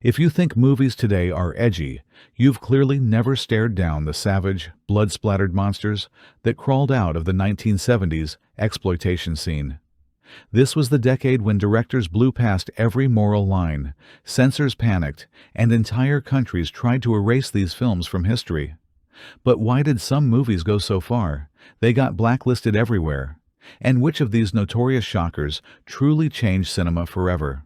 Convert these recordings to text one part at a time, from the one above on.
If you think movies today are edgy, you've clearly never stared down the savage, blood-splattered monsters that crawled out of the 1970s exploitation scene. This was the decade when directors blew past every moral line, censors panicked, and entire countries tried to erase these films from history. But why did some movies go so far? They got blacklisted everywhere. And which of these notorious shockers truly changed cinema forever?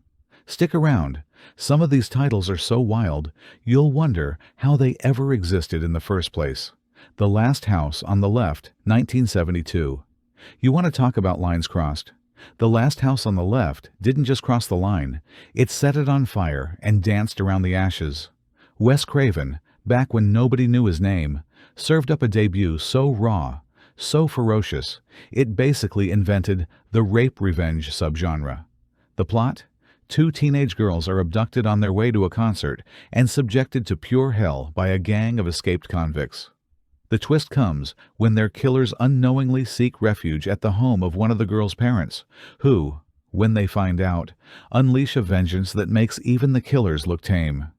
Stick around. Some of these titles are so wild, you'll wonder how they ever existed in the first place. The Last House on the Left, 1972. You want to talk about lines crossed? The Last House on the Left didn't just cross the line, it set it on fire and danced around the ashes. Wes Craven, back when nobody knew his name, served up a debut so raw, so ferocious, it basically invented the rape revenge subgenre. The plot? Two teenage girls are abducted on their way to a concert and subjected to pure hell by a gang of escaped convicts. The twist comes when their killers unknowingly seek refuge at the home of one of the girls' parents, who, when they find out, unleash a vengeance that makes even the killers look tame.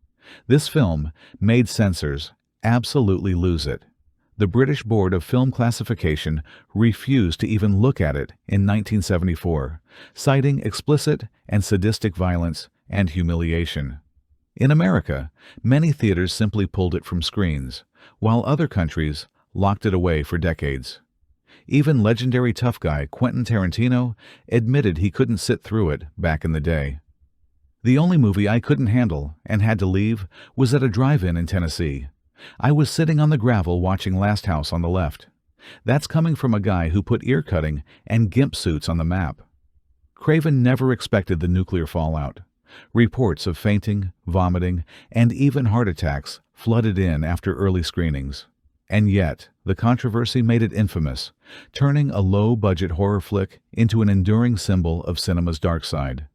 This film made censors absolutely lose it. The British Board of Film Classification refused to even look at it in 1974, citing explicit and sadistic violence and humiliation. In America, many theaters simply pulled it from screens, while other countries locked it away for decades. Even legendary tough guy Quentin Tarantino admitted he couldn't sit through it back in the day. The only movie I couldn't handle and had to leave was at a drive-in in Tennessee. I was sitting on the gravel watching Last House on the Left. That's coming from a guy who put ear cutting and gimp suits on the map. Craven never expected the nuclear fallout. Reports of fainting, vomiting, and even heart attacks flooded in after early screenings. And yet, the controversy made it infamous, turning a low-budget horror flick into an enduring symbol of cinema's dark side.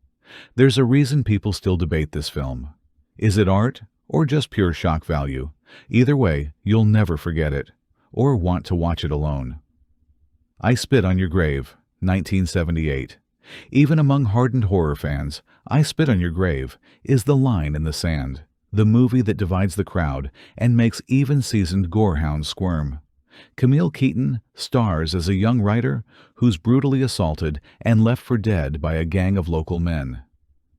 There's a reason people still debate this film. Is it art or just pure shock value? Either way, you'll never forget it, or want to watch it alone. I Spit on Your Grave, 1978. Even among hardened horror fans, I Spit on Your Grave is the line in the sand, the movie that divides the crowd and makes even seasoned gorehounds squirm. Camille Keaton stars as a young writer who's brutally assaulted and left for dead by a gang of local men.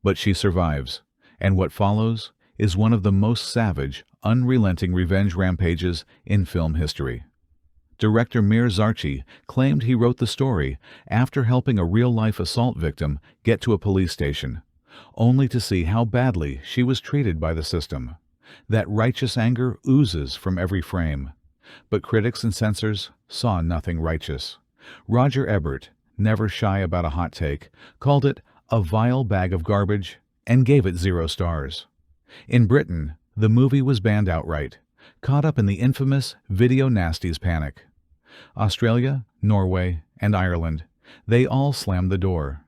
But she survives, and what follows is one of the most savage, unrelenting revenge rampages in film history. Director Mir Zarchi claimed he wrote the story after helping a real-life assault victim get to a police station, only to see how badly she was treated by the system. That righteous anger oozes from every frame. But critics and censors saw nothing righteous. Roger Ebert, never shy about a hot take, called it a vile bag of garbage and gave it 0 stars. In Britain, the movie was banned outright, caught up in the infamous video nasties panic. Australia, Norway, and Ireland, they all slammed the door.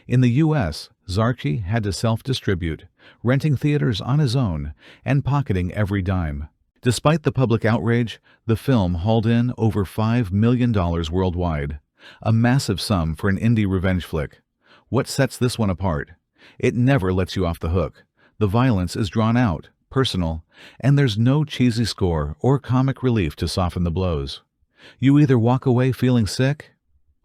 In the U.S., Zarchi had to self-distribute, renting theaters on his own and pocketing every dime. Despite the public outrage, the film hauled in over $5 million worldwide, a massive sum for an indie revenge flick. What sets this one apart? It never lets you off the hook. The violence is drawn out, personal, and there's no cheesy score or comic relief to soften the blows. You either walk away feeling sick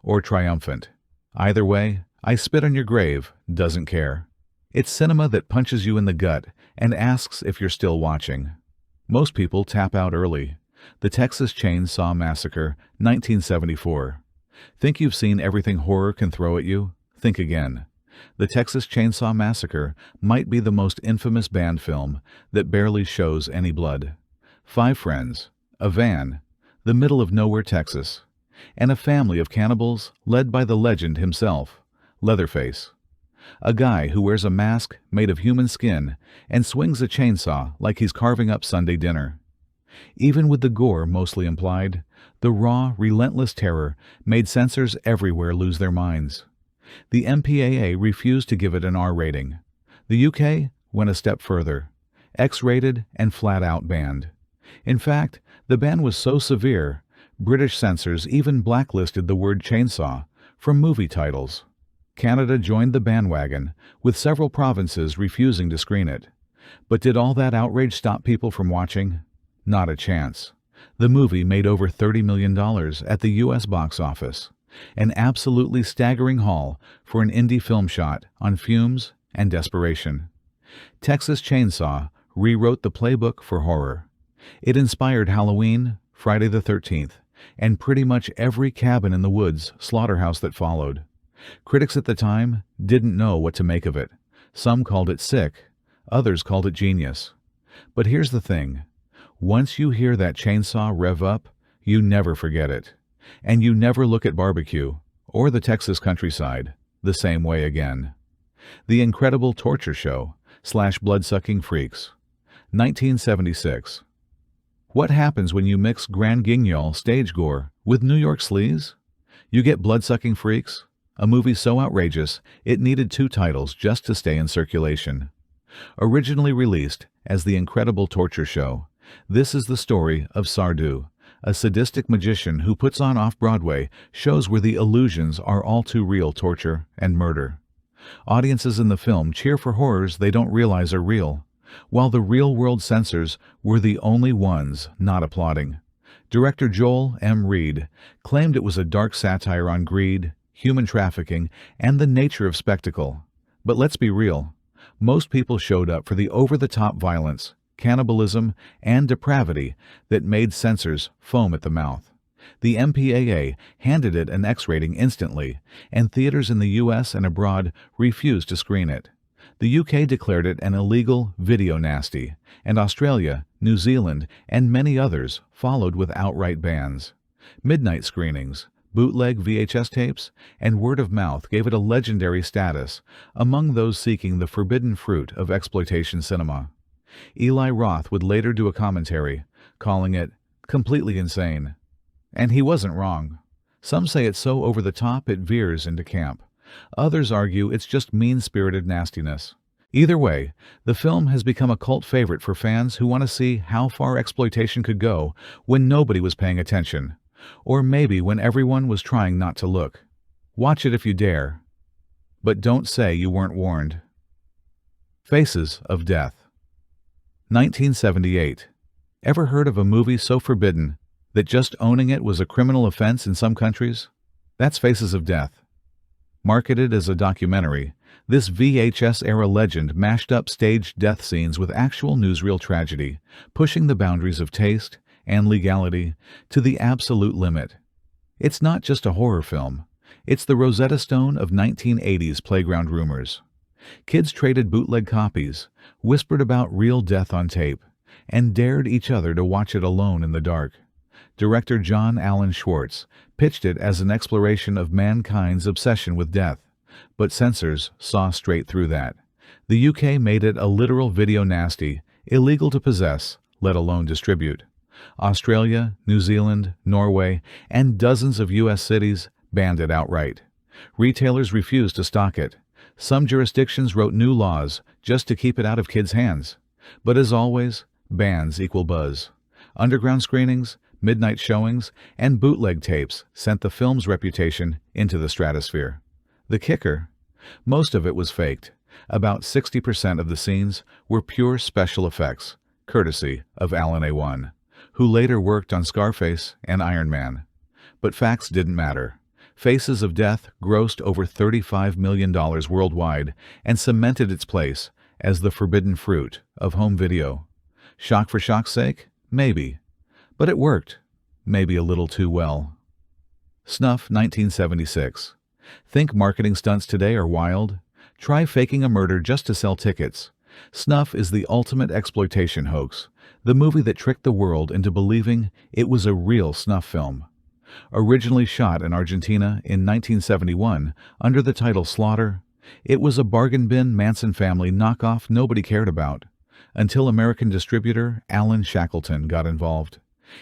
or triumphant. Either way, I Spit on Your Grave doesn't care. It's cinema that punches you in the gut and asks if you're still watching. Most people tap out early. The Texas Chainsaw Massacre, 1974. Think you've seen everything horror can throw at you? Think again. The Texas Chainsaw Massacre might be the most infamous banned film that barely shows any blood. 5 friends, a van, the middle of nowhere Texas, and a family of cannibals led by the legend himself, Leatherface. A guy who wears a mask made of human skin and swings a chainsaw like he's carving up Sunday dinner. Even with the gore mostly implied, the raw, relentless terror made censors everywhere lose their minds. The MPAA refused to give it an R rating. The UK went a step further, X-rated and flat-out banned. In fact, the ban was so severe, British censors even blacklisted the word chainsaw from movie titles. Canada joined the bandwagon, with several provinces refusing to screen it. But did all that outrage stop people from watching? Not a chance. The movie made over $30 million at the U.S. box office, an absolutely staggering haul for an indie film shot on fumes and desperation. Texas Chainsaw rewrote the playbook for horror. It inspired Halloween, Friday the 13th, and pretty much every cabin in the woods slaughterhouse that followed. Critics at the time didn't know what to make of it. Some called it sick, others called it genius. But here's the thing. Once you hear that chainsaw rev up, you never forget it. And you never look at barbecue, or the Texas countryside, the same way again. The Incredible Torture Show / Blood-Sucking Freaks, 1976. What happens when you mix Grand Guignol stage gore with New York sleaze? You get Blood-Sucking Freaks, a movie so outrageous it needed 2 titles just to stay in circulation. Originally released as The Incredible Torture Show, this is the story of Sardu, a sadistic magician who puts on off-Broadway shows where the illusions are all too real torture and murder. Audiences in the film cheer for horrors they don't realize are real, while the real-world censors were the only ones not applauding. Director Joel M. Reed claimed it was a dark satire on greed, human trafficking, and the nature of spectacle. But let's be real. Most people showed up for the over-the-top violence, cannibalism, and depravity that made censors foam at the mouth. The MPAA handed it an X rating instantly, and theaters in the U.S. and abroad refused to screen it. The U.K. declared it an illegal video nasty, and Australia, New Zealand, and many others followed with outright bans. Midnight screenings, bootleg VHS tapes, and word of mouth gave it a legendary status among those seeking the forbidden fruit of exploitation cinema. Eli Roth would later do a commentary, calling it completely insane. And he wasn't wrong. Some say it's so over the top it veers into camp. Others argue it's just mean-spirited nastiness. Either way, the film has become a cult favorite for fans who want to see how far exploitation could go when nobody was paying attention, or maybe when everyone was trying not to look. Watch it if you dare. But don't say you weren't warned. Faces of Death, 1978. Ever heard of a movie so forbidden that just owning it was a criminal offense in some countries? That's Faces of Death. Marketed as a documentary, this VHS-era legend mashed up staged death scenes with actual newsreel tragedy, pushing the boundaries of taste and legality to the absolute limit. It's not just a horror film. It's the Rosetta Stone of 1980s playground rumors. Kids traded bootleg copies, whispered about real death on tape, and dared each other to watch it alone in the dark. Director John Allen Schwartz pitched it as an exploration of mankind's obsession with death, but censors saw straight through that. The UK made it a literal video nasty, illegal to possess, let alone distribute. Australia, New Zealand, Norway, and dozens of U.S. cities banned it outright. Retailers refused to stock it. Some jurisdictions wrote new laws just to keep it out of kids' hands. But as always, bans equal buzz. Underground screenings, midnight showings, and bootleg tapes sent the film's reputation into the stratosphere. The kicker? Most of it was faked. About 60% of the scenes were pure special effects, courtesy of Alan A1, who later worked on Scarface and Iron Man. But facts didn't matter. Faces of Death grossed over $35 million worldwide and cemented its place as the forbidden fruit of home video. Shock for shock's sake? Maybe. But it worked. Maybe a little too well. Snuff, 1976. Think marketing stunts today are wild? Try faking a murder just to sell tickets. Snuff is the ultimate exploitation hoax, the movie that tricked the world into believing it was a real snuff film. Originally shot in Argentina in 1971 under the title Slaughter, it was a bargain bin Manson family knockoff nobody cared about, until American distributor Alan Shackleton got involved.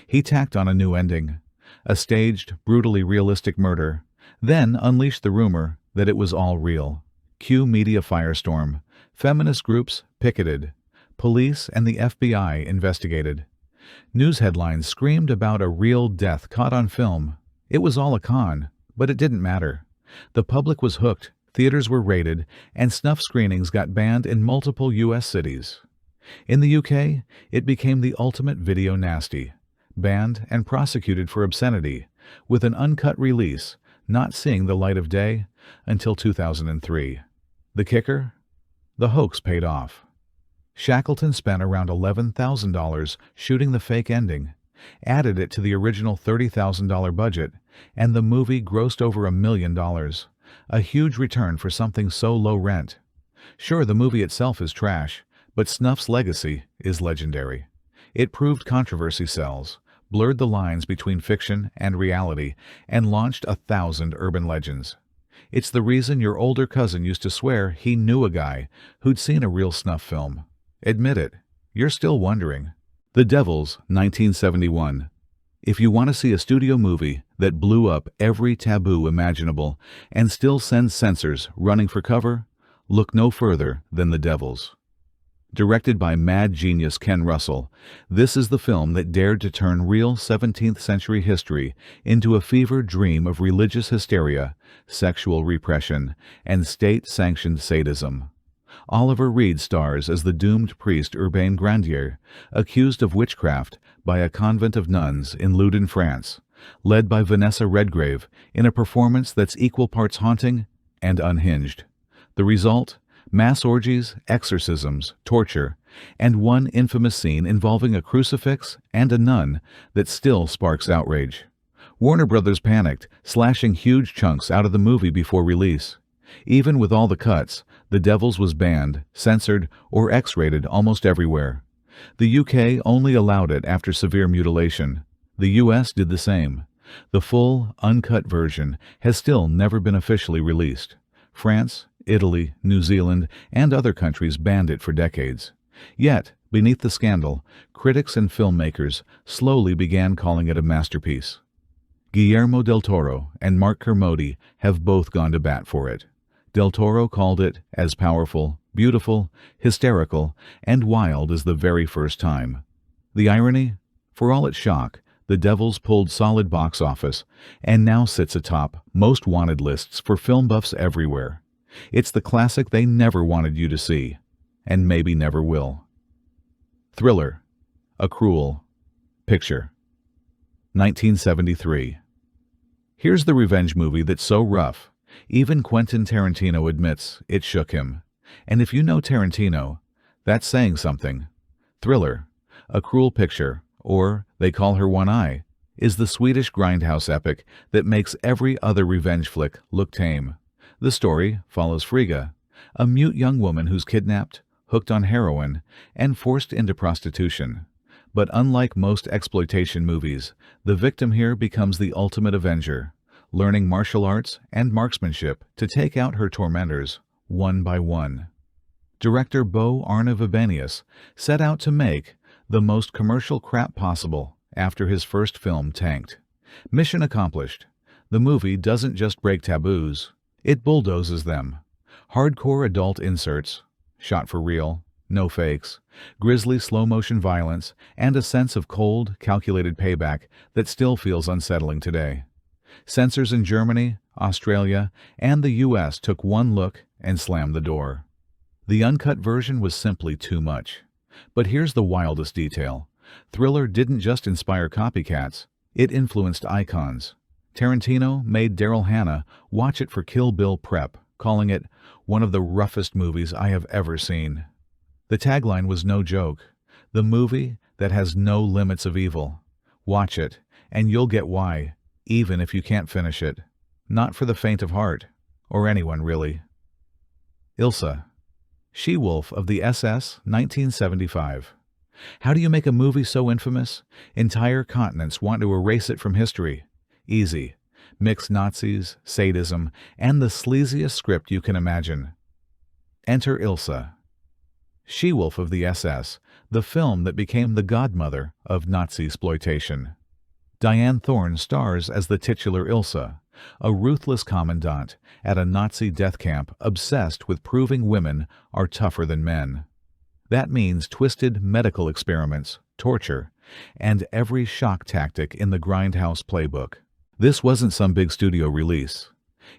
He tacked on a new ending, a staged, brutally realistic murder, then unleashed the rumor that it was all real. Cue media firestorm. Feminist groups picketed. Police and the FBI investigated. News headlines screamed about a real death caught on film. It was all a con, but it didn't matter. The public was hooked, theaters were raided, and snuff screenings got banned in multiple U.S. cities. In the UK, it became the ultimate video nasty, banned and prosecuted for obscenity, with an uncut release not seeing the light of day until 2003. The kicker? The hoax paid off. Shackleton spent around $11,000 shooting the fake ending, added it to the original $30,000 budget, and the movie grossed over $1 million, a huge return for something so low rent. Sure, the movie itself is trash, but Snuff's legacy is legendary. It proved controversy sells, blurred the lines between fiction and reality, and launched 1,000 urban legends. It's the reason your older cousin used to swear he knew a guy who'd seen a real Snuff film. Admit it, you're still wondering. The Devils, 1971. If you want to see a studio movie that blew up every taboo imaginable and still sends censors running for cover, look no further than The Devils. Directed by mad genius Ken Russell, this is the film that dared to turn real 17th century history into a fevered dream of religious hysteria, sexual repression, and state-sanctioned sadism. Oliver Reed stars as the doomed priest Urbain Grandier, accused of witchcraft by a convent of nuns in Loudun, France, led by Vanessa Redgrave in a performance that's equal parts haunting and unhinged. The result? Mass orgies, exorcisms, torture, and one infamous scene involving a crucifix and a nun that still sparks outrage. Warner Brothers panicked, slashing huge chunks out of the movie before release. Even with all the cuts, The Devils was banned, censored, or X-rated almost everywhere. The UK only allowed it after severe mutilation. The US did the same. The full, uncut version has still never been officially released. France, Italy, New Zealand, and other countries banned it for decades. Yet, beneath the scandal, critics and filmmakers slowly began calling it a masterpiece. Guillermo del Toro and Mark Kermode have both gone to bat for it. Del Toro called it as powerful, beautiful, hysterical, and wild as the very first time. The irony? For all its shock, The Devils pulled solid box office and now sits atop most wanted lists for film buffs everywhere. It's the classic they never wanted you to see, and maybe never will. Thriller, A Cruel Picture, 1973. Here's the revenge movie that's so rough, even Quentin Tarantino admits it shook him. And if you know Tarantino, that's saying something. Thriller, A Cruel Picture, or They Call Her One Eye, is the Swedish grindhouse epic that makes every other revenge flick look tame. The story follows Frigga, a mute young woman who's kidnapped, hooked on heroin, and forced into prostitution. But unlike most exploitation movies, the victim here becomes the ultimate avenger, learning martial arts and marksmanship to take out her tormentors one by one. Director Bo Arne Vibenius set out to make the most commercial crap possible after his first film tanked. Mission accomplished. The movie doesn't just break taboos, it bulldozes them. Hardcore adult inserts, shot for real, no fakes, grisly slow-motion violence, and a sense of cold, calculated payback that still feels unsettling today. Censors in Germany, Australia, and the US took one look and slammed the door. The uncut version was simply too much. But here's the wildest detail. Thriller didn't just inspire copycats, it influenced icons. Tarantino made Daryl Hannah watch it for Kill Bill prep, calling it one of the roughest movies I have ever seen. The tagline was no joke. The movie that has no limits of evil. Watch it, and you'll get why, even if you can't finish it. Not for the faint of heart, or anyone really. Ilsa, She-Wolf of the SS, 1975. How do you make a movie so infamous? Entire continents want to erase it from history. Easy. Mix Nazis, sadism, and the sleaziest script you can imagine. Enter Ilsa. She-Wolf of the SS, the film that became the godmother of Nazi exploitation. Diane Thorne stars as the titular Ilsa, a ruthless commandant at a Nazi death camp obsessed with proving women are tougher than men. That means twisted medical experiments, torture, and every shock tactic in the grindhouse playbook. This wasn't some big studio release.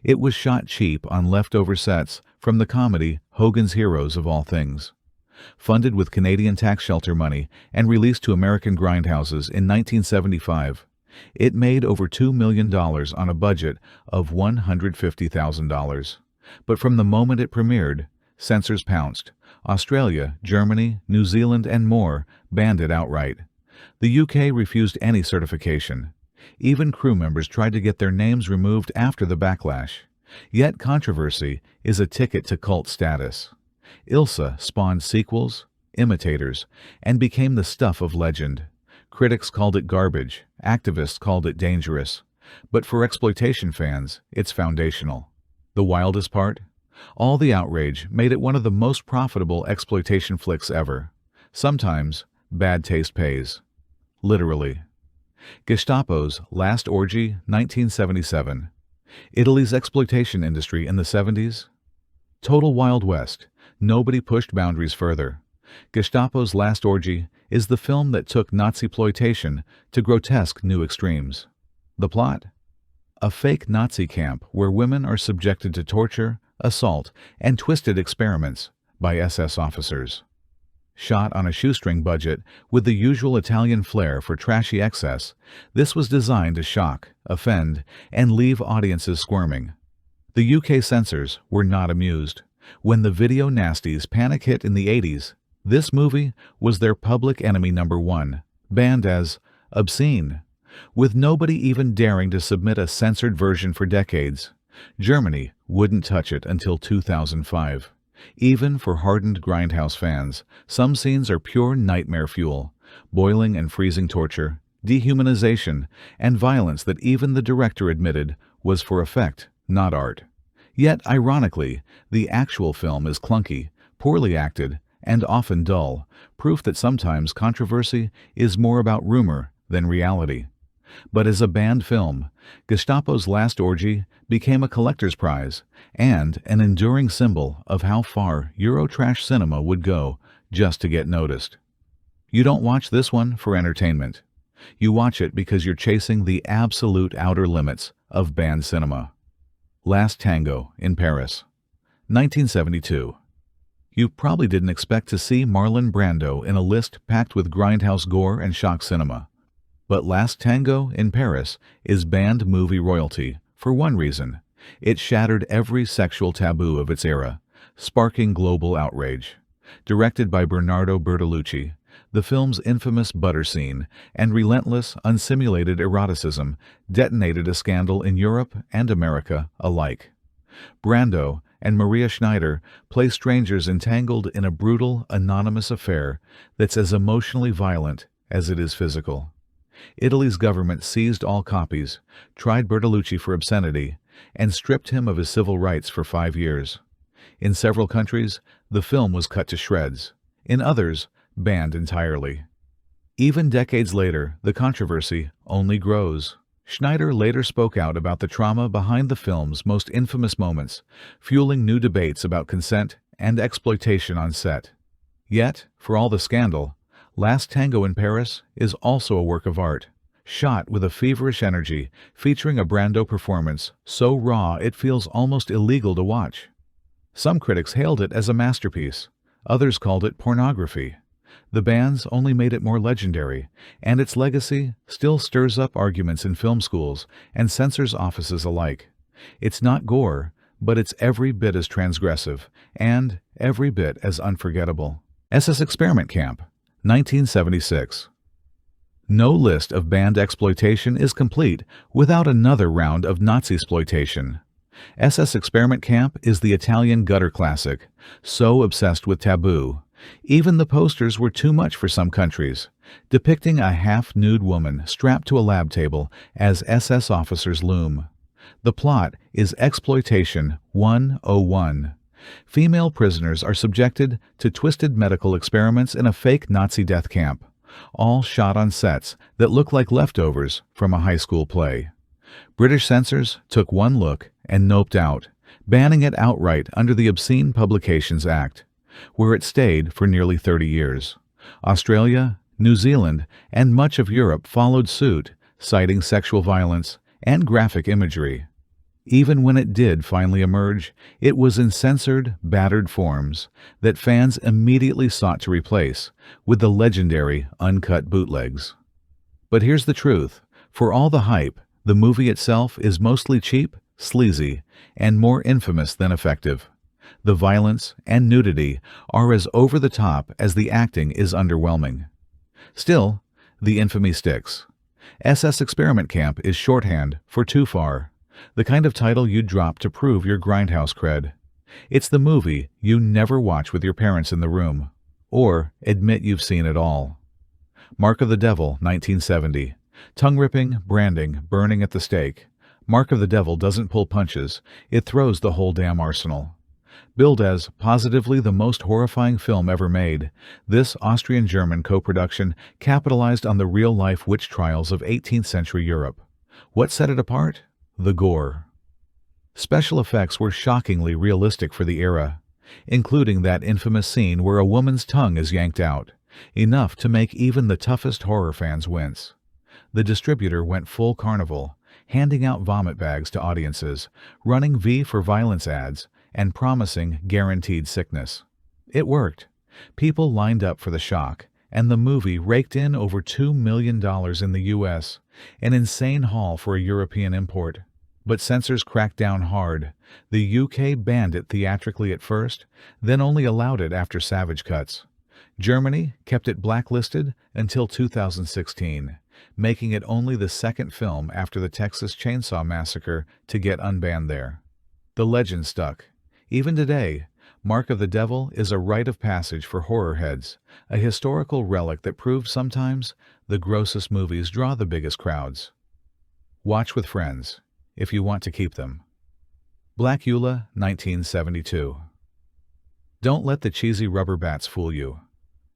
It was shot cheap on leftover sets from the comedy Hogan's Heroes of all things. Funded with Canadian tax shelter money and released to American grindhouses in 1975, it made over $2 million on a budget of $150,000. But from the moment it premiered, censors pounced. Australia, Germany, New Zealand, and more banned it outright. The UK refused any certification. Even crew members tried to get their names removed after the backlash. Yet controversy is a ticket to cult status. Ilsa spawned sequels, imitators, and became the stuff of legend. Critics called it garbage, activists called it dangerous. But for exploitation fans, it's foundational. The wildest part? All the outrage made it one of the most profitable exploitation flicks ever. Sometimes, bad taste pays. Literally. Gestapo's Last Orgy, 1977. Italy's exploitation industry in the 70s? Total Wild West. Nobody pushed boundaries further. Gestapo's Last Orgy is the film that took Nazi-ploitation to grotesque new extremes. The plot? A fake Nazi camp where women are subjected to torture, assault, and twisted experiments by SS officers. Shot on a shoestring budget with the usual Italian flair for trashy excess, this was designed to shock, offend, and leave audiences squirming. The UK censors were not amused. When the video nasties panic hit in the 80s, this movie was their public enemy number one, banned as obscene, with nobody even daring to submit a censored version for decades. Germany wouldn't touch it until 2005. Even for hardened grindhouse fans, some scenes are pure nightmare fuel: boiling and freezing torture, dehumanization, and violence that even the director admitted was for effect, not art. Yet, ironically, the actual film is clunky, poorly acted, and often dull, proof that sometimes controversy is more about rumor than reality. But as a banned film, Gestapo's Last Orgy became a collector's prize and an enduring symbol of how far Eurotrash cinema would go just to get noticed. You don't watch this one for entertainment. You watch it because you're chasing the absolute outer limits of banned cinema. Last Tango in Paris, 1972. You probably didn't expect to see Marlon Brando in a list packed with grindhouse gore and shock cinema. But Last Tango in Paris is banned movie royalty for one reason: it shattered every sexual taboo of its era, sparking global outrage. Directed by Bernardo Bertolucci, the film's infamous butter scene and relentless, unsimulated eroticism detonated a scandal in Europe and America alike. Brando and Maria Schneider play strangers entangled in a brutal, anonymous affair that's as emotionally violent as it is physical. Italy's government seized all copies, tried Bertolucci for obscenity, and stripped him of his civil rights for 5 years. In several countries, the film was cut to shreds. In others, banned entirely. Even decades later, the controversy only grows. Schneider later spoke out about the trauma behind the film's most infamous moments, fueling new debates about consent and exploitation on set. Yet, for all the scandal, Last Tango in Paris is also a work of art, shot with a feverish energy, featuring a Brando performance so raw it feels almost illegal to watch. Some critics hailed it as a masterpiece, others called it pornography. The bans only made it more legendary, and its legacy still stirs up arguments in film schools and censors' offices alike. It's not gore, but it's every bit as transgressive and every bit as unforgettable. SS Experiment Camp, 1976. No list of banned exploitation is complete without another round of Nazi-exploitation. SS Experiment Camp is the Italian gutter classic, so obsessed with taboo. Even the posters were too much for some countries, depicting a half-nude woman strapped to a lab table as SS officers loom. The plot is Exploitation 101. Female prisoners are subjected to twisted medical experiments in a fake Nazi death camp, all shot on sets that look like leftovers from a high school play. British censors took one look and noped out, banning it outright under the Obscene Publications Act, where it stayed for nearly 30 years. Australia, New Zealand, and much of Europe followed suit, citing sexual violence and graphic imagery. Even when it did finally emerge, it was in censored, battered forms that fans immediately sought to replace with the legendary uncut bootlegs. But here's the truth. For all the hype, the movie itself is mostly cheap, sleazy, and more infamous than effective. The violence and nudity are as over the top as the acting is underwhelming. Still, the infamy sticks. SS Experiment Camp is shorthand for Too Far, the kind of title you'd drop to prove your grindhouse cred. It's the movie you never watch with your parents in the room, or admit you've seen it all. Mark of the Devil, 1970. Tongue-ripping, branding, burning at the stake. Mark of the Devil doesn't pull punches, it throws the whole damn arsenal. Billed as positively the most horrifying film ever made, this Austrian-German co-production capitalized on the real-life witch trials of 18th century Europe. What set it apart? The gore. Special effects were shockingly realistic for the era, including that infamous scene where a woman's tongue is yanked out, enough to make even the toughest horror fans wince. The distributor went full carnival, handing out vomit bags to audiences, running V for Violence ads, and promising guaranteed sickness. It worked. People lined up for the shock, and the movie raked in over $2 million in the U.S., an insane haul for a European import. But censors cracked down hard. The U.K. banned it theatrically at first, then only allowed it after Savage cuts. Germany kept it blacklisted until 2016, making it only the second film after the Texas Chainsaw Massacre to get unbanned there. The legend stuck. Even today, Mark of the Devil is a rite of passage for horror heads, a historical relic that proves sometimes the grossest movies draw the biggest crowds. Watch with friends, if you want to keep them. Blackula, 1972. Don't let the cheesy rubber bats fool you.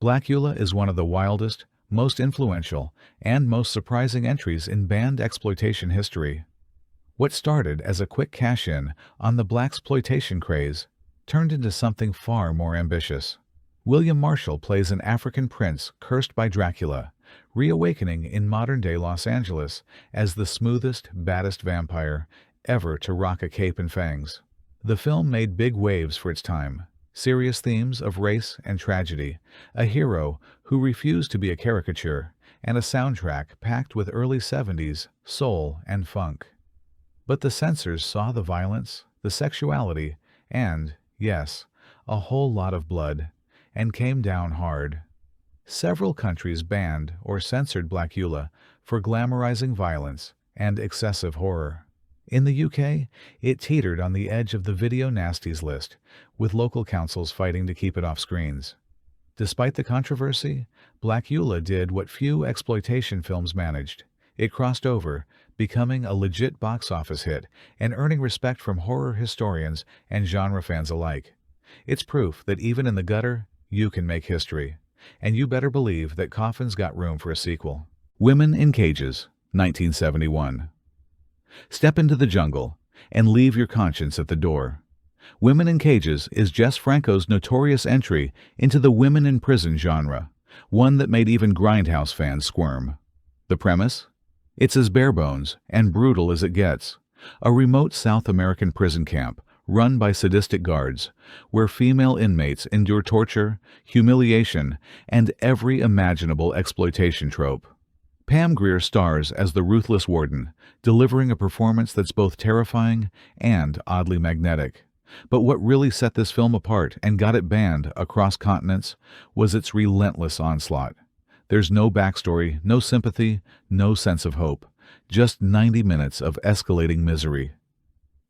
Blackula is one of the wildest, most influential, and most surprising entries in banned exploitation history. What started as a quick cash-in on the blaxploitation craze turned into something far more ambitious. William Marshall plays an African prince cursed by Dracula, reawakening in modern-day Los Angeles as the smoothest, baddest vampire ever to rock a cape and fangs. The film made big waves for its time. Serious themes of race and tragedy, a hero who refused to be a caricature, and a soundtrack packed with early 70s soul and funk. But the censors saw the violence, the sexuality, and, yes, a whole lot of blood, and came down hard. Several countries banned or censored Blackula for glamorizing violence and excessive horror. In the UK, it teetered on the edge of the video nasties list, with local councils fighting to keep it off screens. Despite the controversy, Blackula did what few exploitation films managed. It crossed over, becoming a legit box office hit and earning respect from horror historians and genre fans alike. It's proof that even in the gutter, you can make history. And you better believe that Coffin's got room for a sequel. Women in Cages, 1971. Step into the jungle and leave your conscience at the door. Women in Cages is Jess Franco's notorious entry into the women in prison genre, one that made even Grindhouse fans squirm. The premise? It's as barebones and brutal as it gets. A remote South American prison camp run by sadistic guards, where female inmates endure torture, humiliation, and every imaginable exploitation trope. Pam Grier stars as the ruthless warden, delivering a performance that's both terrifying and oddly magnetic. But what really set this film apart and got it banned across continents was its relentless onslaught. There's no backstory, no sympathy, no sense of hope. Just 90 minutes of escalating misery.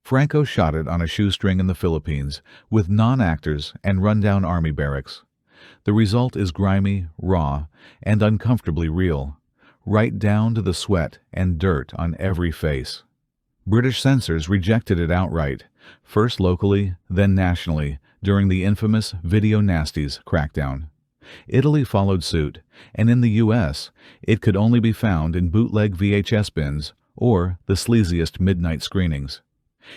Franco shot it on a shoestring in the Philippines with non-actors and rundown army barracks. The result is grimy, raw, and uncomfortably real, right down to the sweat and dirt on every face. British censors rejected it outright, first locally, then nationally, during the infamous Video Nasties crackdown. Italy followed suit, and in the U.S., it could only be found in bootleg VHS bins or the sleaziest midnight screenings.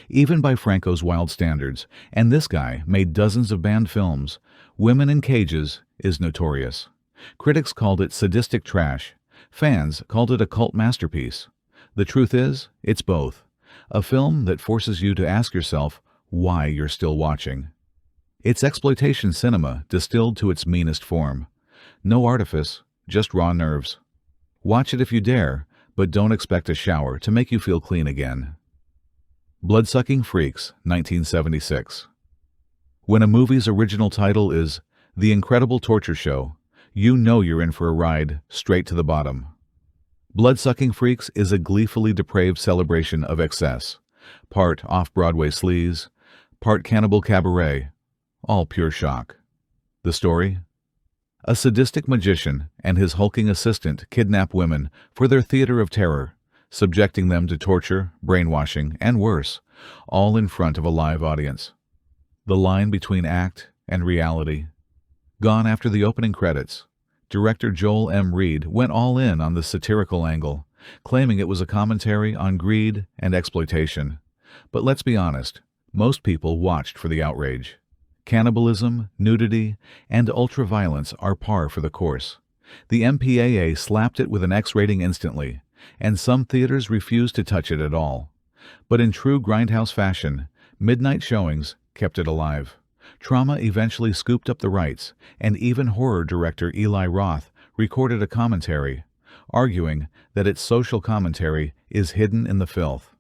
Even by Franco's wild standards, and this guy made dozens of banned films, Women in Cages is notorious. Critics called it sadistic trash. Fans called it a cult masterpiece. The truth is, it's both. a film that forces you to ask yourself why you're still watching. It's exploitation cinema distilled to its meanest form. No artifice, just raw nerves. Watch it if you dare, but don't expect a shower to make you feel clean again. Bloodsucking Freaks, 1976. When a movie's original title is The Incredible Torture Show, you know you're in for a ride straight to the bottom. Bloodsucking Freaks is a gleefully depraved celebration of excess, part off-Broadway sleaze, part cannibal cabaret, all pure shock. The story? A sadistic magician and his hulking assistant kidnap women for their theater of terror, subjecting them to torture, brainwashing, and worse, all in front of a live audience. The line between act and reality. Gone after the opening credits, director Joel M. Reed went all in on the satirical angle, claiming it was a commentary on greed and exploitation. But let's be honest, most people watched for the outrage. Cannibalism, nudity, and ultra-violence are par for the course. The MPAA slapped it with an X rating instantly, and some theaters refused to touch it at all. But in true grindhouse fashion, midnight showings kept it alive. Trauma eventually scooped up the rights, and even horror director Eli Roth recorded a commentary, arguing that its social commentary is hidden in the filth,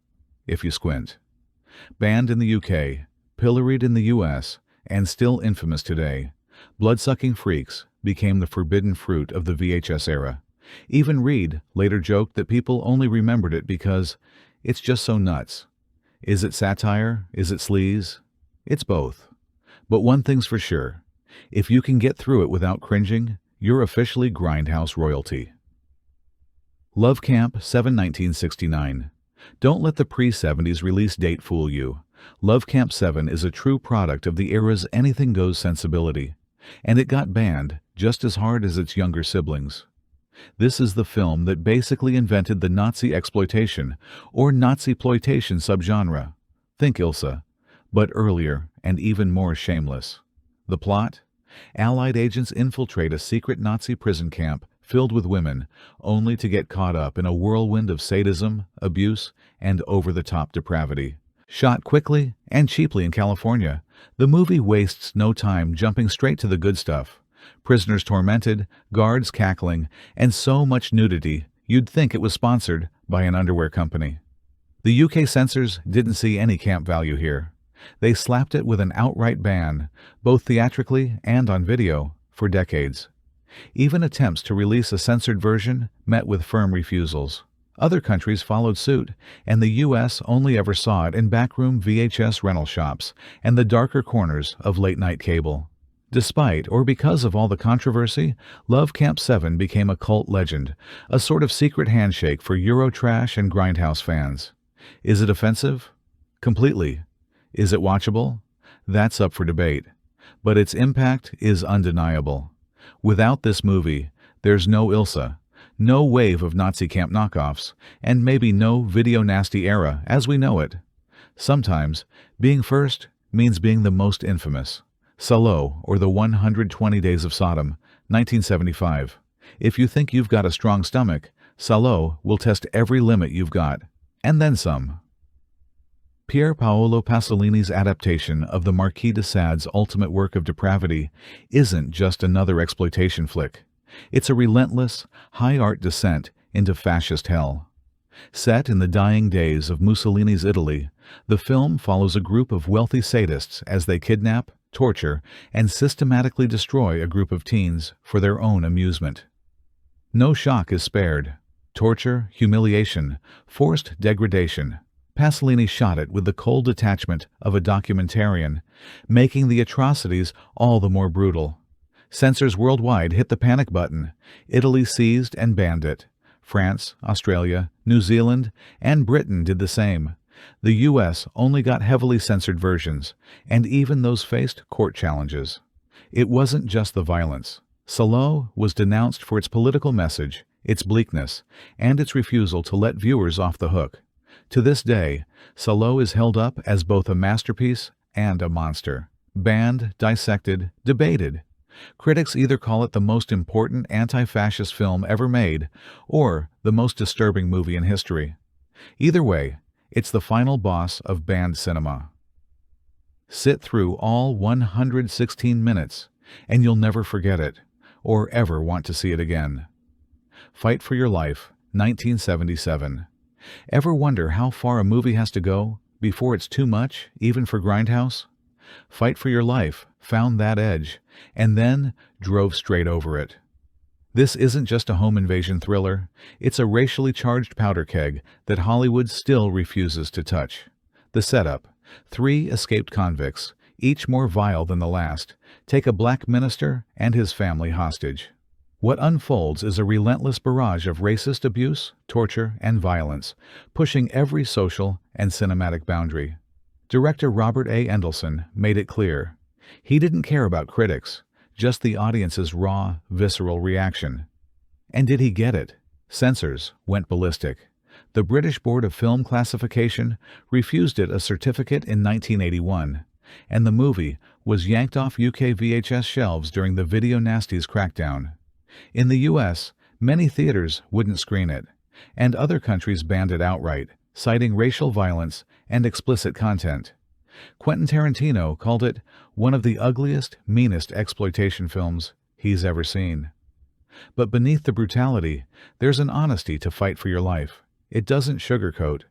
if you squint. Banned in the UK, pilloried in the US, and still infamous today, Bloodsucking Freaks became the forbidden fruit of the VHS era. Even Reed later joked that people only remembered it because it's just so nuts. Is it satire? Is it sleaze? It's both. But one thing's for sure, if you can get through it without cringing, you're officially grindhouse royalty. Love Camp 7 1969. Don't let the pre-70s release date fool you. Love Camp 7 is a true product of the era's anything goes sensibility, and it got banned just as hard as its younger siblings. This is the film that basically invented the Nazi exploitation or Nazi-ploitation subgenre. Think Ilsa, but earlier and even more shameless. The plot? Allied agents infiltrate a secret Nazi prison camp filled with women, only to get caught up in a whirlwind of sadism, abuse, and over-the-top depravity. Shot quickly and cheaply in California, the movie wastes no time jumping straight to the good stuff. Prisoners tormented, guards cackling, and so much nudity you'd think it was sponsored by an underwear company. The UK censors didn't see any camp value here. They slapped it with an outright ban, both theatrically and on video, for decades. Even attempts to release a censored version met with firm refusals. Other countries followed suit, and the U.S. only ever saw it in backroom VHS rental shops and the darker corners of late-night cable. Despite or because of all the controversy, Love Camp 7 became a cult legend, a sort of secret handshake for Eurotrash and grindhouse fans. Is it offensive? Completely. Is it watchable? That's up for debate. But its impact is undeniable. Without this movie, there's no Ilsa, no wave of Nazi camp knockoffs, and maybe no video nasty era as we know it. Sometimes, being first means being the most infamous. Salo, or the 120 Days of Sodom, 1975. If you think you've got a strong stomach, Salo will test every limit you've got, and then some. Pier Paolo Pasolini's adaptation of the Marquis de Sade's ultimate work of depravity isn't just another exploitation flick. It's a relentless, high-art descent into fascist hell. Set in the dying days of Mussolini's Italy, the film follows a group of wealthy sadists as they kidnap, torture, and systematically destroy a group of teens for their own amusement. No shock is spared. Torture, humiliation, forced degradation. Pasolini shot it with the cold detachment of a documentarian, making the atrocities all the more brutal. Censors worldwide hit the panic button. Italy seized and banned it. France, Australia, New Zealand, and Britain did the same. The U.S. only got heavily censored versions, and even those faced court challenges. It wasn't just the violence. Salo was denounced for its political message, its bleakness, and its refusal to let viewers off the hook. To this day, Salo is held up as both a masterpiece and a monster. Banned, dissected, debated. Critics either call it the most important anti-fascist film ever made or the most disturbing movie in history. Either way, It's the final boss of banned cinema. Sit through all 116 minutes, and you'll never forget it, or ever want to see it again. Fight for Your Life, 1977. Ever wonder how far a movie has to go before it's too much, even for Grindhouse? Fight for Your Life found that edge, and then drove straight over it. This isn't just a home invasion thriller, it's a racially charged powder keg that Hollywood still refuses to touch. The setup: 3 escaped convicts, each more vile than the last, take a black minister and his family hostage. What unfolds is a relentless barrage of racist abuse, torture, and violence, pushing every social and cinematic boundary. Director Robert A. Endelson made it clear. He didn't care about critics, just the audience's raw, visceral reaction. And did he get it? Censors went ballistic. The British Board of Film Classification refused it a certificate in 1981, and the movie was yanked off UK VHS shelves during the Video Nasties crackdown. In the US, many theaters wouldn't screen it, and other countries banned it outright, citing racial violence and explicit content. Quentin Tarantino called it one of the ugliest, meanest exploitation films he's ever seen. But beneath the brutality, there's an honesty to Fight for Your Life. It doesn't sugarcoat,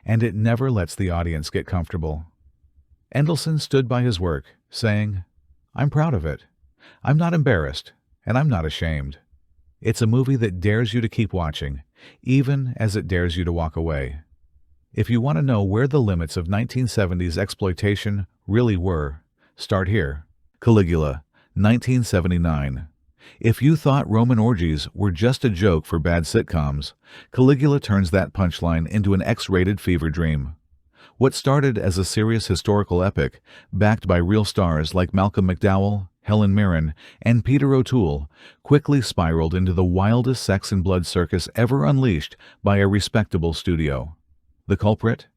and it never lets the audience get comfortable. Endelson stood by his work, saying, "I'm proud of it. I'm not embarrassed, and I'm not ashamed. It's a movie that dares you to keep watching, even as it dares you to walk away." If you want to know where the limits of 1970s exploitation really were, start here. Caligula, 1979. If you thought Roman orgies were just a joke for bad sitcoms, Caligula turns that punchline into an X-rated fever dream. What started as a serious historical epic, backed by real stars like Malcolm McDowell, Helen Mirren, and Peter O'Toole, quickly spiraled into the wildest sex and blood circus ever unleashed by a respectable studio. The culprit?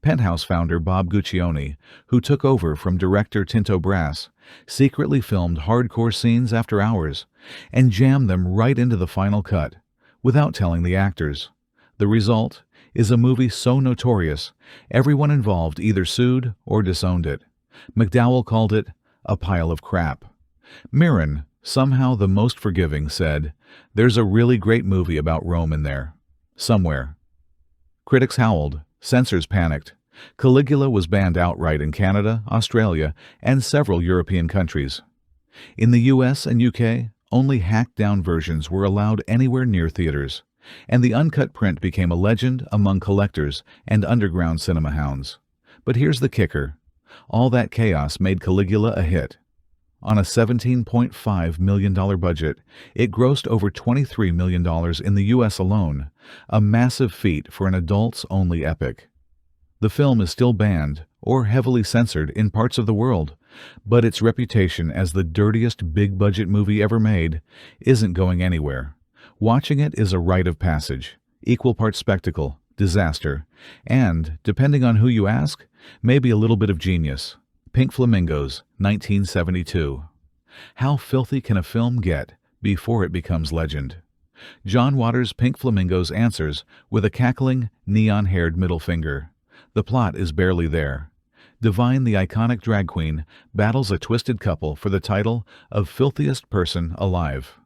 Penthouse founder Bob Guccione, who took over from director Tinto Brass, secretly filmed hardcore scenes after hours and jammed them right into the final cut, without telling the actors. The result is a movie so notorious, everyone involved either sued or disowned it. McDowell called it a pile of crap. Mirren, somehow the most forgiving, said, "There's a really great movie about Rome in there. Somewhere." Critics howled, censors panicked. Caligula was banned outright in Canada, Australia, and several European countries. In the US and UK, only hacked-down versions were allowed anywhere near theaters, and the uncut print became a legend among collectors and underground cinema hounds. But here's the kicker. All that chaos made Caligula a hit. On a $17.5 million budget, it grossed over $23 million in the U.S. alone, a massive feat for an adults-only epic. The film is still banned or heavily censored in parts of the world, but its reputation as the dirtiest big-budget movie ever made isn't going anywhere. Watching it is a rite of passage, equal parts spectacle, disaster, and, depending on who you ask, maybe a little bit of genius. Pink Flamingos, 1972. How filthy can a film get before it becomes legend? John Waters' Pink Flamingos answers with a cackling, neon-haired middle finger. The plot is barely there. Divine, the iconic drag queen, battles a twisted couple for the title of filthiest person alive.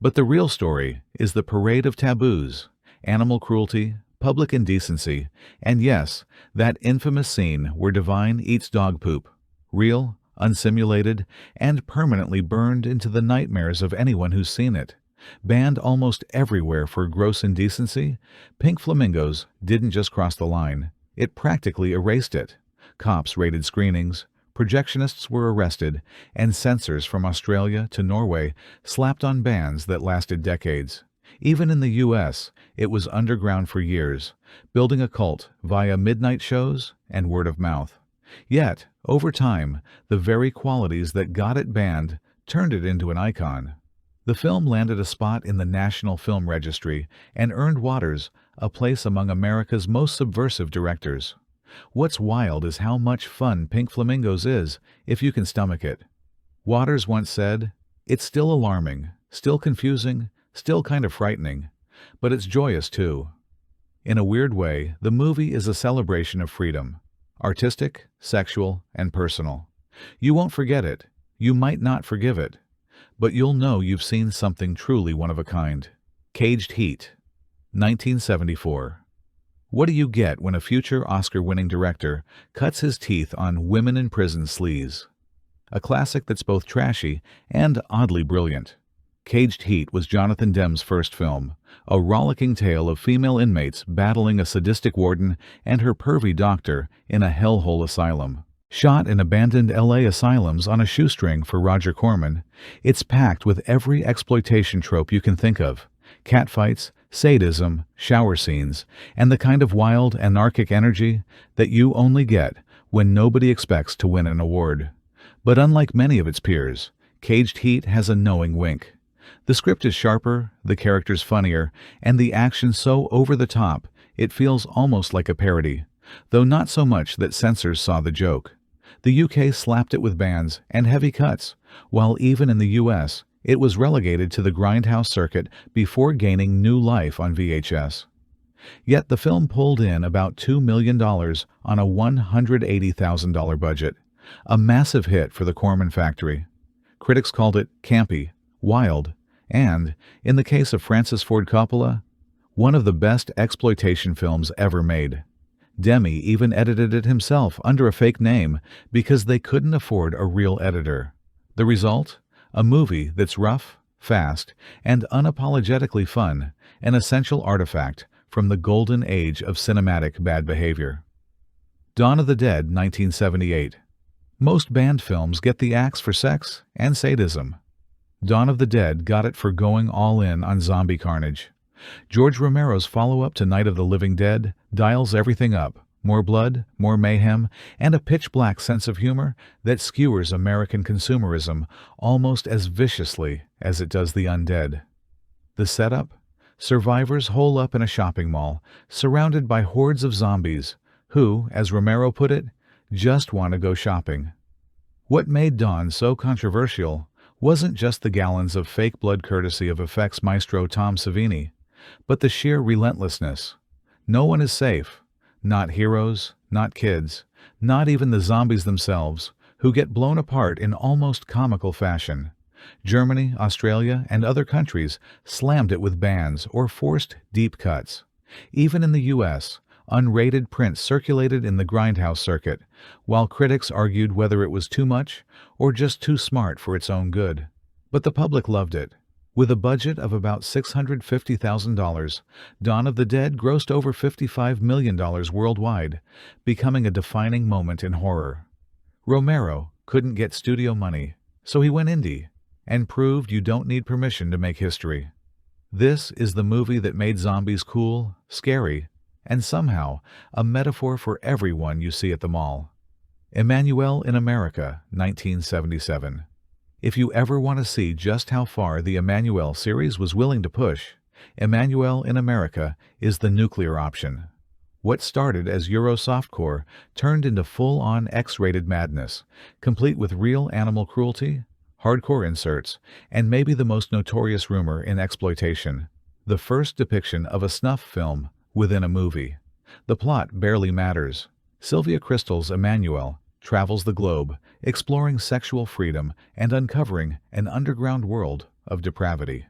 But the real story is the parade of taboos, animal cruelty, public indecency, and yes, that infamous scene where Divine eats dog poop. Real, unsimulated, and permanently burned into the nightmares of anyone who's seen it. Banned almost everywhere for gross indecency, Pink Flamingos didn't just cross the line. It practically erased it. Cops raided screenings, projectionists were arrested, and censors from Australia to Norway slapped on bans that lasted decades. Even in the U.S., it was underground for years, building a cult via midnight shows and word of mouth. Yet, over time, the very qualities that got it banned turned it into an icon. The film landed a spot in the National Film Registry and earned Waters a place among America's most subversive directors. What's wild is how much fun Pink Flamingos is, if you can stomach it. Waters once said, "It's still alarming, still confusing, still kind of frightening, but it's joyous too." In a weird way, the movie is a celebration of freedom. Artistic, sexual, and personal. You won't forget it. You might not forgive it. But you'll know you've seen something truly one of a kind. Caged Heat, 1974. What do you get when a future Oscar-winning director cuts his teeth on women in prison sleaze? A classic that's both trashy and oddly brilliant. Caged Heat was Jonathan Demme's first film, a rollicking tale of female inmates battling a sadistic warden and her pervy doctor in a hellhole asylum. Shot in abandoned LA asylums on a shoestring for Roger Corman, it's packed with every exploitation trope you can think of. Catfights, sadism, shower scenes, and the kind of wild, anarchic energy that you only get when nobody expects to win an award. But unlike many of its peers, Caged Heat has a knowing wink. The script is sharper, the characters funnier, and the action so over the top it feels almost like a parody, though not so much that censors saw the joke. The UK slapped it with bans and heavy cuts, while even in the US, it was relegated to the grindhouse circuit before gaining new life on VHS. Yet the film pulled in about $2 million on a $180,000 budget, a massive hit for the Corman factory. Critics called it campy, wild, and, in the case of Francis Ford Coppola, one of the best exploitation films ever made. Demme even edited it himself under a fake name because they couldn't afford a real editor. The result? A movie that's rough, fast, and unapologetically fun, an essential artifact from the golden age of cinematic bad behavior. Dawn of the Dead, 1978. Most banned films get the axe for sex and sadism. Dawn of the Dead got it for going all in on zombie carnage. George Romero's follow-up to Night of the Living Dead dials everything up. More blood, more mayhem, and a pitch-black sense of humor that skewers American consumerism almost as viciously as it does the undead. The setup? Survivors hole up in a shopping mall, surrounded by hordes of zombies, who, as Romero put it, just want to go shopping. What made Dawn so controversial wasn't just the gallons of fake blood courtesy of effects maestro Tom Savini, but the sheer relentlessness. No one is safe. Not heroes, not kids, not even the zombies themselves, who get blown apart in almost comical fashion. Germany, Australia, and other countries slammed it with bans or forced deep cuts. Even in the U.S., unrated print circulated in the grindhouse circuit, while critics argued whether it was too much or just too smart for its own good. But the public loved it. With a budget of about $650,000, Dawn of the Dead grossed over $55 million worldwide, becoming a defining moment in horror. Romero couldn't get studio money, so he went indie and proved you don't need permission to make history. This is the movie that made zombies cool, scary, and somehow a metaphor for everyone you see at the mall. Emmanuelle in America, 1977. If you ever want to see just how far the Emmanuelle series was willing to push, Emmanuelle in America is the nuclear option. What started as Euro softcore turned into full-on X-rated madness, complete with real animal cruelty, hardcore inserts, and maybe the most notorious rumor in exploitation, the first depiction of a snuff film within a movie. The plot barely matters. Sylvia Crystal's Emmanuelle travels the globe, exploring sexual freedom and uncovering an underground world of depravity.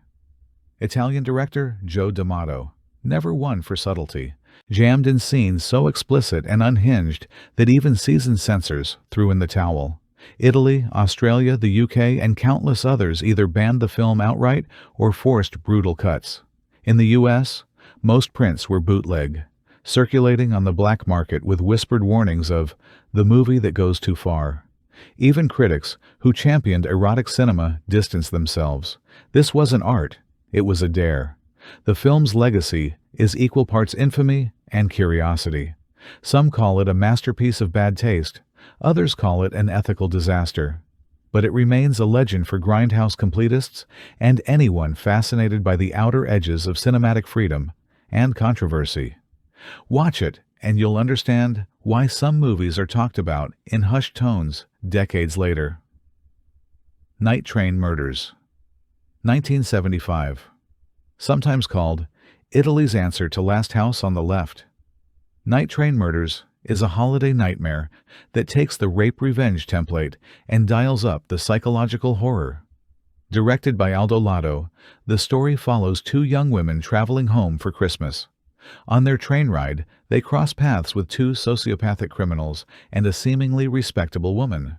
Italian director Joe D'Amato, never one for subtlety, jammed in scenes so explicit and unhinged that even seasoned censors threw in the towel. Italy, Australia, the UK, and countless others either banned the film outright or forced brutal cuts. In the US, most prints were bootleg, circulating on the black market with whispered warnings of the movie that goes too far. Even critics who championed erotic cinema distanced themselves. This wasn't art, it was a dare. The film's legacy is equal parts infamy and curiosity. Some call it a masterpiece of bad taste, others call it an ethical disaster. But it remains a legend for grindhouse completists and anyone fascinated by the outer edges of cinematic freedom and controversy. Watch it, and you'll understand why some movies are talked about in hushed tones decades later. Night Train Murders, 1975. Sometimes called Italy's answer to Last House on the Left. Night Train Murders is a holiday nightmare that takes the rape revenge template and dials up the psychological horror. Directed by Aldo Lado, the story follows two young women traveling home for Christmas. On their train ride, they cross paths with two sociopathic criminals and a seemingly respectable woman.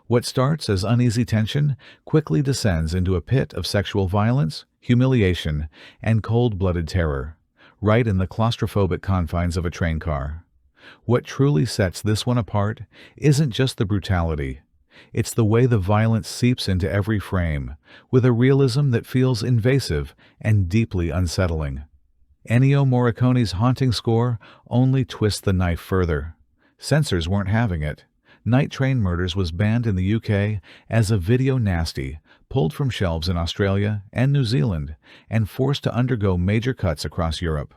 What starts as uneasy tension quickly descends into a pit of sexual violence, humiliation, and cold-blooded terror, right in the claustrophobic confines of a train car. What truly sets this one apart isn't just the brutality. It's the way the violence seeps into every frame, with a realism that feels invasive and deeply unsettling. Ennio Morricone's haunting score only twists the knife further. Censors weren't having it. Night Train Murders was banned in the UK as a video nasty, pulled from shelves in Australia and New Zealand, and forced to undergo major cuts across Europe.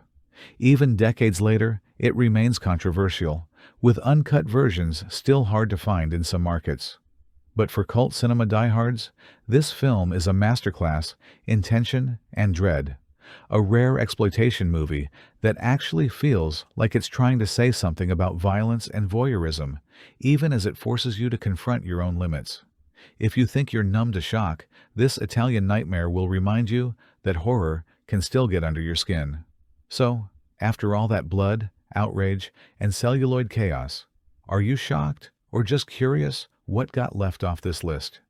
Even decades later, it remains controversial, with uncut versions still hard to find in some markets. But for cult cinema diehards, this film is a masterclass in tension and dread. A rare exploitation movie that actually feels like it's trying to say something about violence and voyeurism, even as it forces you to confront your own limits. If you think you're numb to shock, this Italian nightmare will remind you that horror can still get under your skin. So, after all that blood, outrage, and celluloid chaos, are you shocked or just curious what got left off this list?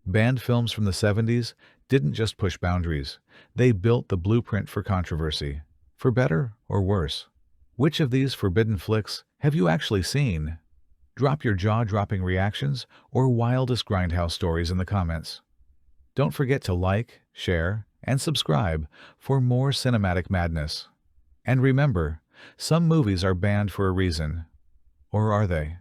Banned films from the 70s didn't just push boundaries, they built the blueprint for controversy, for better or worse. Which of these forbidden flicks have you actually seen? Drop your jaw-dropping reactions or wildest grindhouse stories in the comments. Don't forget to like, share, and subscribe for more cinematic madness. And remember, some movies are banned for a reason. Or are they?